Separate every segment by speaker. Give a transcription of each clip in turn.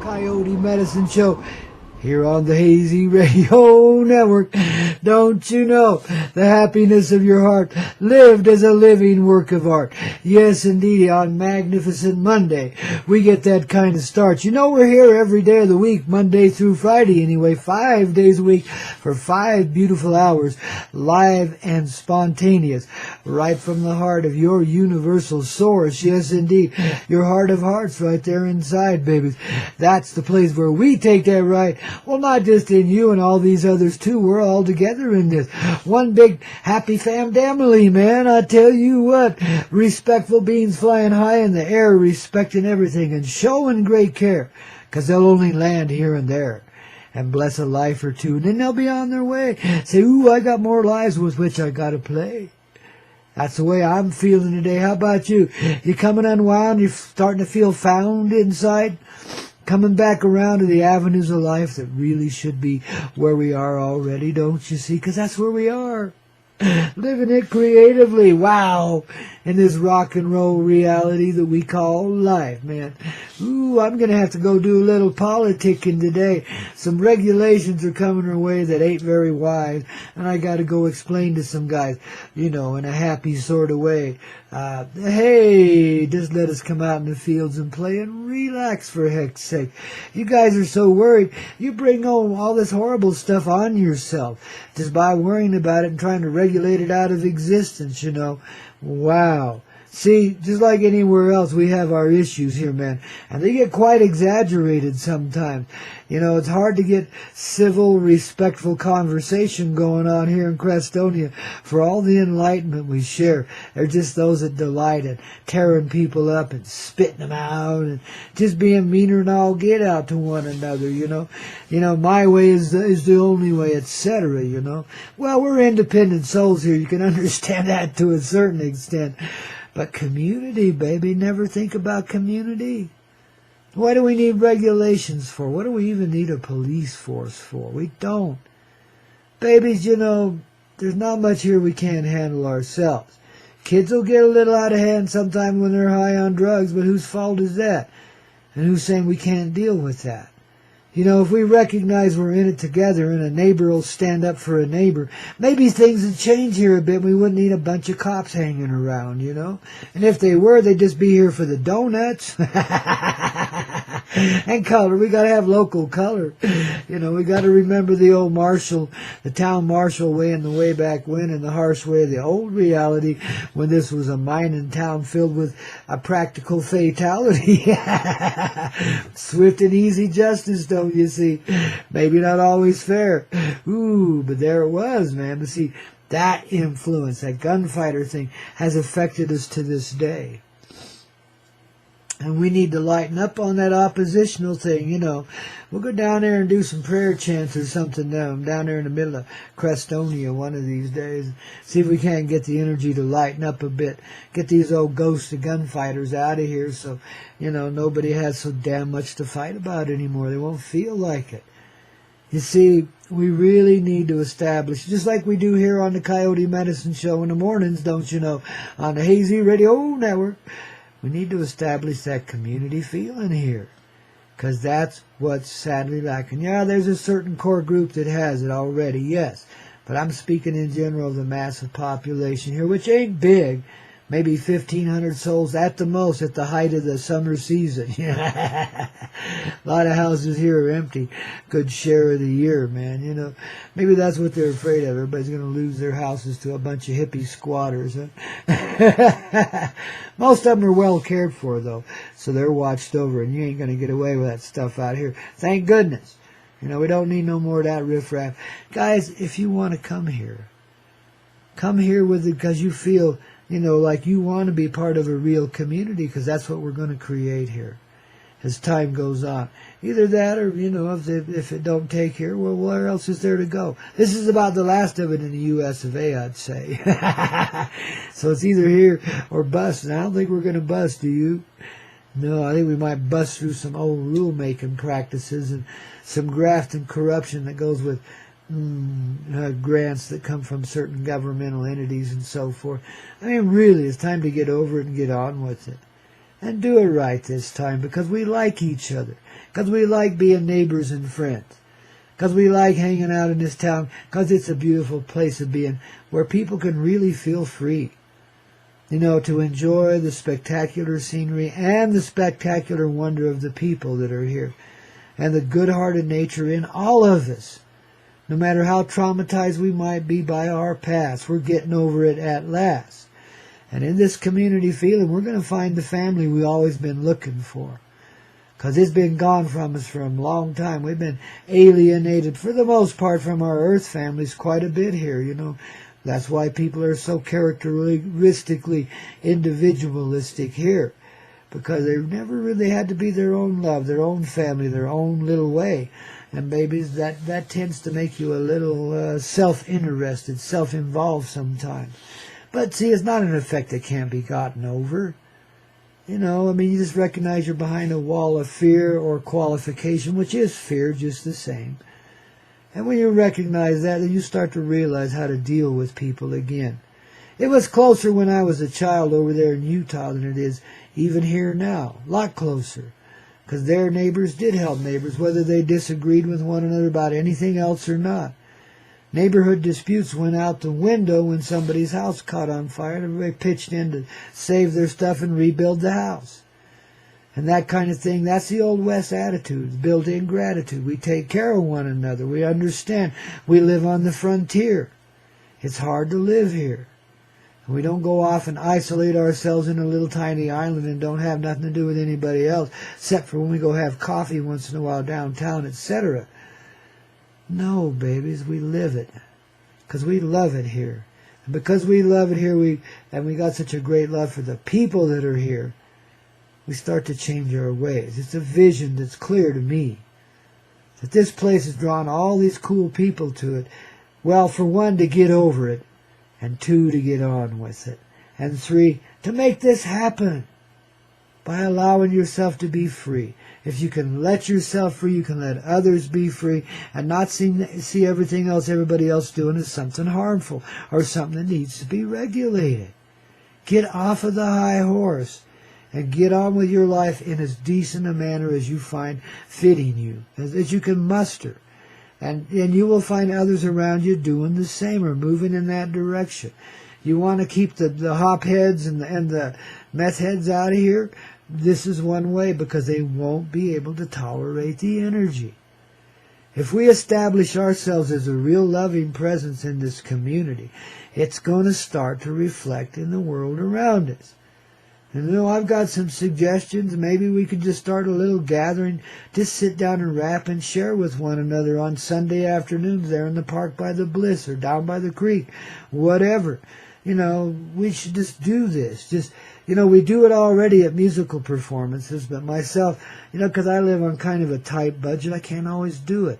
Speaker 1: Coyote Medicine Show here on the Hazy Radio Network. Don't you know the happiness of your heart lived as a living work of art? Yes, indeed, on Magnificent Monday, we get that kind of start. You know, we're here every day of the week, Monday through Friday anyway, 5 days a week for 5 beautiful hours, live and spontaneous, right from the heart of your universal source. Yes, indeed, your heart of hearts right there inside, babies. That's the place where we take that right. Well, not just in you and all these others too. We're all together in this. One big happy family, man. I tell you what. Respectful beings flying high in the air, respecting everything and showing great care. 'Cause they'll only land here and there. And bless a life or two. And then they'll be on their way. Say, ooh, I got more lives with which I gotta play. That's the way I'm feeling today. How about you? You coming unwound? You're starting to feel found inside? Coming back around to the avenues of life that really should be where we are already, don't you see? 'Cause that's where we are. Living it creatively. Wow. In this rock and roll reality that we call life, man. Ooh, I'm going to have to go do a little politicking today. Some regulations are coming our way that ain't very wise, and I got to go explain to some guys, you know, in a happy sort of way. Hey, just let us come out in the fields and play and relax for heck's sake. You guys are so worried. You bring on all this horrible stuff on yourself just by worrying about it and trying to regulate it out of existence, you know. Wow. See, just like anywhere else, we have our issues here, man. And they get quite exaggerated sometimes. You know, it's hard to get civil, respectful conversation going on here in Crestonia for all the enlightenment we share. They're just those that delight in tearing people up and spitting them out and just being meaner than all get out to one another, you know. You know, my way is the only way, etc., you know. Well, we're independent souls here. You can understand that to a certain extent. But community, baby, never think about community. What do we need regulations for? What do we even need a police force for? We don't. Babies, you know, there's not much here we can't handle ourselves. Kids will get a little out of hand sometime when they're high on drugs, but whose fault is that? And who's saying we can't deal with that? You know, if we recognize we're in it together and a neighbor will stand up for a neighbor, maybe things would change here a bit. We wouldn't need a bunch of cops hanging around, you know. And if they were, they'd just be here for the donuts. And color. We got to have local color. You know, we got to remember the old marshal, the town marshal way in the way back when, and the harsh way of the old reality when this was a mining town filled with a practical fatality. Swift and easy justice, don't you see? Maybe not always fair. Ooh, but there it was, man. But see, that influence, that gunfighter thing, has affected us to this day. And we need to lighten up on that oppositional thing, you know. We'll go down there and do some prayer chants or something down there in the middle of Crestonia one of these days. See if we can't get the energy to lighten up a bit. Get these old ghosts of gunfighters out of here so, you know, nobody has so damn much to fight about anymore. They won't feel like it. You see, we really need to establish, just like we do here on the Coyote Medicine Show in the mornings, don't you know, on the Hazy Radio Network. We need to establish that community feeling here, because that's what's sadly lacking. Yeah, there's a certain core group that has it already, yes, but I'm speaking in general of the massive population here, which ain't big, maybe 1,500 souls at the most at the height of the summer season. A lot of houses here are empty. Good share of the year, man. You know, maybe that's what they're afraid of. Everybody's going to lose their houses to a bunch of hippie squatters. Huh? Most of them are well cared for, though, so they're watched over, and you ain't going to get away with that stuff out here. Thank goodness. You know, we don't need no more of that riffraff. Guys, if you want to come here with it because you feel, you know, like you want to be part of a real community, because that's what we're going to create here as time goes on. Either that or, you know, if it don't take here, well, where else is there to go? This is about the last of it in the U.S. of A., I'd say. So it's either here or bust. And I don't think we're going to bust, do you? No, I think we might bust through some old rule-making practices and some graft and corruption that goes with grants that come from certain governmental entities and so forth. I mean, really, it's time to get over it and get on with it. And do it right this time, because we like each other. Because we like being neighbors and friends. Because we like hanging out in this town. Because it's a beautiful place of being, where people can really feel free. You know, to enjoy the spectacular scenery and the spectacular wonder of the people that are here. And the good-hearted nature in all of us. No matter how traumatized we might be by our past, we're getting over it at last. And in this community feeling, we're going to find the family we've always been looking for. Because it's been gone from us for a long time. We've been alienated, for the most part, from our earth families quite a bit here, you know. That's why people are so characteristically individualistic here. Because they've never really had to be their own love, their own family, their own little way. And babies, that tends to make you a little self-interested, self-involved sometimes. But see, it's not an effect that can't be gotten over. You know, I mean, you just recognize you're behind a wall of fear or qualification, which is fear just the same. And when you recognize that, then you start to realize how to deal with people again. It was closer when I was a child over there in Utah than it is even here now. A lot closer. Because their neighbors did help neighbors, whether they disagreed with one another about anything else or not. Neighborhood disputes went out the window when somebody's house caught on fire, and everybody pitched in to save their stuff and rebuild the house. And that kind of thing, that's the Old West attitude, built-in gratitude. We take care of one another. We understand. We live on the frontier. It's hard to live here. And we don't go off and isolate ourselves in a little tiny island and don't have nothing to do with anybody else, except for when we go have coffee once in a while downtown, etc. No, babies, we live it. Because we love it here. And because we love it here, we got such a great love for the people that are here, we start to change our ways. It's a vision that's clear to me. That this place has drawn all these cool people to it. Well, for one, to get over it. And two, to get on with it. And three, to make this happen. By allowing yourself to be free. If you can let yourself free, you can let others be free, and not see everything else everybody else doing as something harmful or something that needs to be regulated. Get off of the high horse and get on with your life in as decent a manner as you find fitting you, as you can muster. And you will find others around you doing the same or moving in that direction. You want to keep the hop heads and the meth heads out of here? This is one way, because they won't be able to tolerate the energy. If we establish ourselves as a real loving presence in this community, it's going to start to reflect in the world around us. And you know, I've got some suggestions. Maybe we could just start a little gathering, just sit down and rap and share with one another on Sunday afternoons there in the park by the Bliss or down by the creek, whatever. You know, we should just do this. Just, you know, we do it already at musical performances, but myself, you know, because I live on kind of a tight budget, I can't always do it.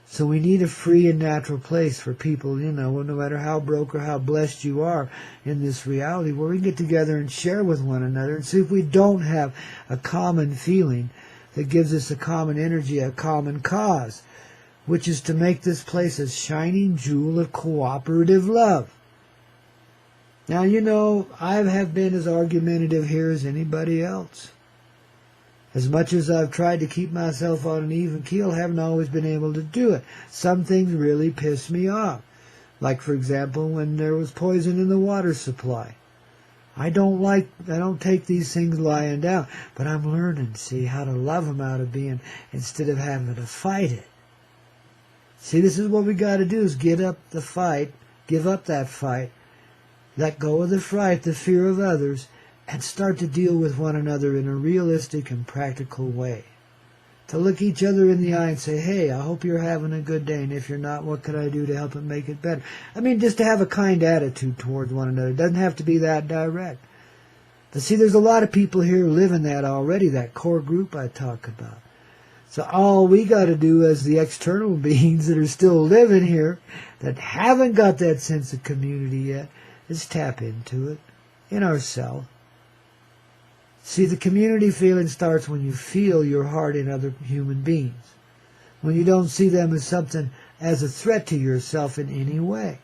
Speaker 1: So we need a free and natural place for people, you know, no matter how broke or how blessed you are in this reality, where we can get together and share with one another and see if we don't have a common feeling that gives us a common energy, a common cause, which is to make this place a shining jewel of cooperative love. Now, you know, I have been as argumentative here as anybody else. As much as I've tried to keep myself on an even keel, I haven't always been able to do it. Some things really piss me off. Like, for example, when there was poison in the water supply. I don't take these things lying down, but I'm learning, see, how to love them out of being instead of having to fight it. See, this is what we got to do, is get up the fight, give up that fight, let go of the fright, the fear of others, and start to deal with one another in a realistic and practical way. To look each other in the eye and say, hey, I hope you're having a good day, and if you're not, what could I do to help it make it better? I mean, just to have a kind attitude towards one another. It doesn't have to be that direct. But see, there's a lot of people here living that already, that core group I talk about. So all we got to do as the external beings that are still living here, that haven't got that sense of community yet, is tap into it in ourselves. See, the community feeling starts when you feel your heart in other human beings. When you don't see them as something, as a threat to yourself in any way.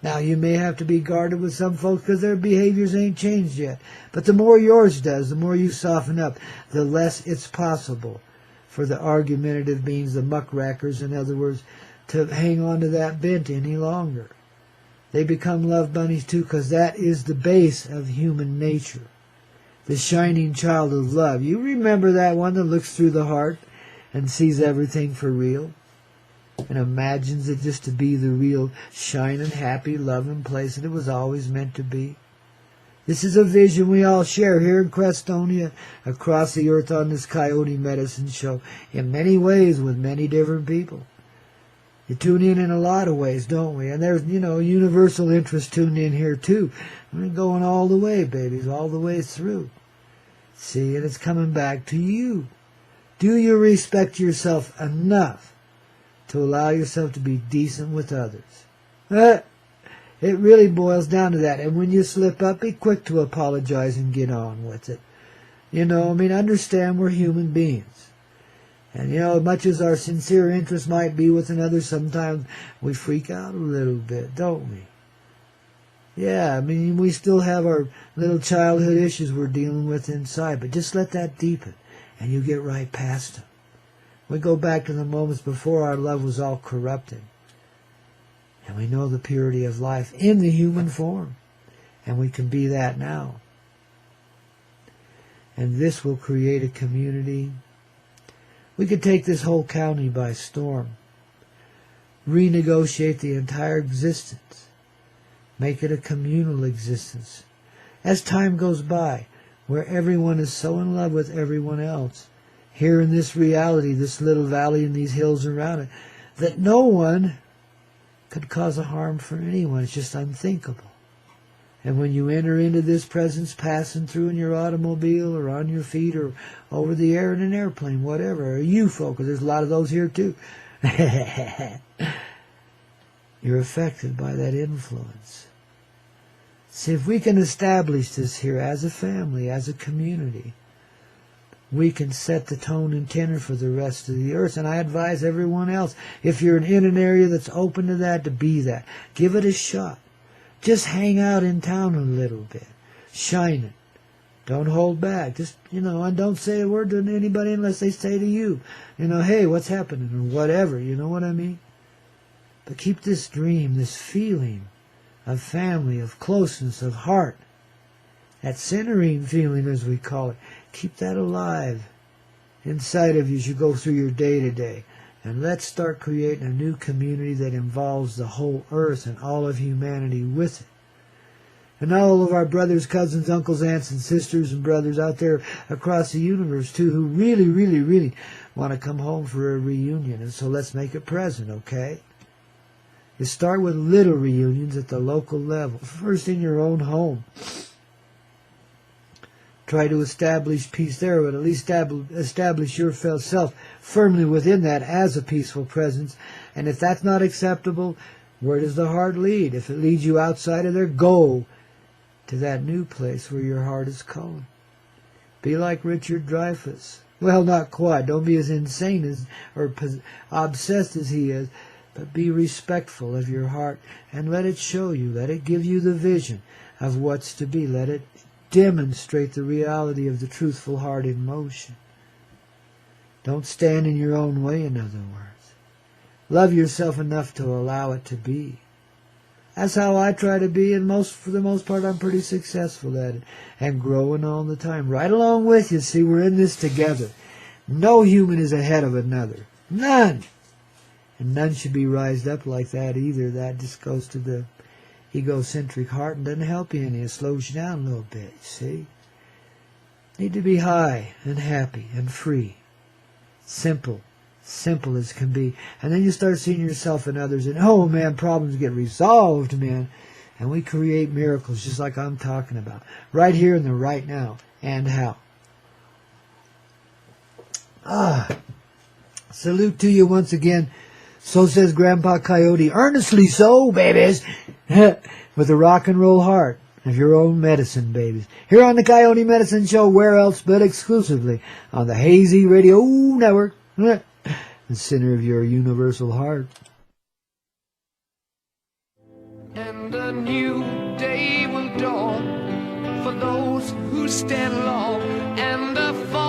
Speaker 1: Now, you may have to be guarded with some folks because their behaviors ain't changed yet. But the more yours does, the more you soften up, the less it's possible for the argumentative beings, the muckrackers, in other words, to hang on to that bent any longer. They become love bunnies too, because that is the base of human nature. The shining child of love. You remember that one that looks through the heart and sees everything for real? And imagines it just to be the real shining, happy, loving place that it was always meant to be. This is a vision we all share here in Crestonia, across the earth on this Coyote Medicine Show, in many ways with many different people. You tune in a lot of ways, don't we? And there's, universal interest tuned in here too. We're going all the way, babies, all the way through. See, and it's coming back to you. Do you respect yourself enough to allow yourself to be decent with others? It really boils down to that. And when you slip up, be quick to apologize and get on with it. Understand we're human beings. And, much as our sincere interest might be with another, sometimes we freak out a little bit, don't we? Yeah, we still have our little childhood issues we're dealing with inside, but just let that deepen, and you get right past them. We go back to the moments before our love was all corrupted. And we know the purity of life in the human form. And we can be that now. And this will create a community. We could take this whole county by storm. Renegotiate the entire existence. Make it a communal existence. As time goes by, where everyone is so in love with everyone else, here in this reality, this little valley and these hills around it, that no one could cause a harm for anyone. It's just unthinkable. And when you enter into this presence, passing through in your automobile or on your feet or over the air in an airplane, whatever, or you folk, there's a lot of those here too. You're affected by that influence. See, if we can establish this here as a family, as a community, we can set the tone and tenor for the rest of the earth. And I advise everyone else, if you're in an area that's open to that, to be that. Give it a shot. Just hang out in town a little bit. Shine it. Don't hold back. Just, and don't say a word to anybody unless they say to you, hey, what's happening, or whatever, you know what I mean? But keep this dream, this feeling of family, of closeness, of heart, that centering feeling, as we call it, keep that alive inside of you as you go through your day-to-day. And let's start creating a new community that involves the whole earth and all of humanity with it. And all of our brothers, cousins, uncles, aunts, and sisters and brothers out there across the universe, too, who really, really, really want to come home for a reunion. And so let's make it present, okay? You start with little reunions at the local level. First in your own home. Try to establish peace there, but at least establish yourself firmly within that as a peaceful presence. And if that's not acceptable, where does the heart lead? If it leads you outside of there, go to that new place where your heart is calling. Be like Richard Dreyfuss. Well, not quite. Don't be as insane as or obsessed as he is, but be respectful of your heart and let it show you. Let it give you the vision of what's to be. Let it demonstrate the reality of the truthful heart in motion. Don't stand in your own way, in other words. Love yourself enough to allow it to be. That's how I try to be, and for the most part, I'm pretty successful at it, and growing all the time. Right along with you, see, we're in this together. No human is ahead of another. None. And none should be rised up like that either. That just goes to the egocentric heart and doesn't help you any. It slows you down a little bit, you see. Need to be high and happy and free. Simple as can be. And then you start seeing yourself and others, and oh man, problems get resolved, man. And we create miracles just like I'm talking about. Right here in the right now. And how. Salute to you once again. So says Grandpa Coyote. Earnestly so, babies. With a rock and roll heart of your own medicine, babies. Here on the Coyote Medicine Show, where else but exclusively on the Hazy Radio Network. The center of your universal heart.
Speaker 2: And and a new day will dawn for those who stand long, and a fall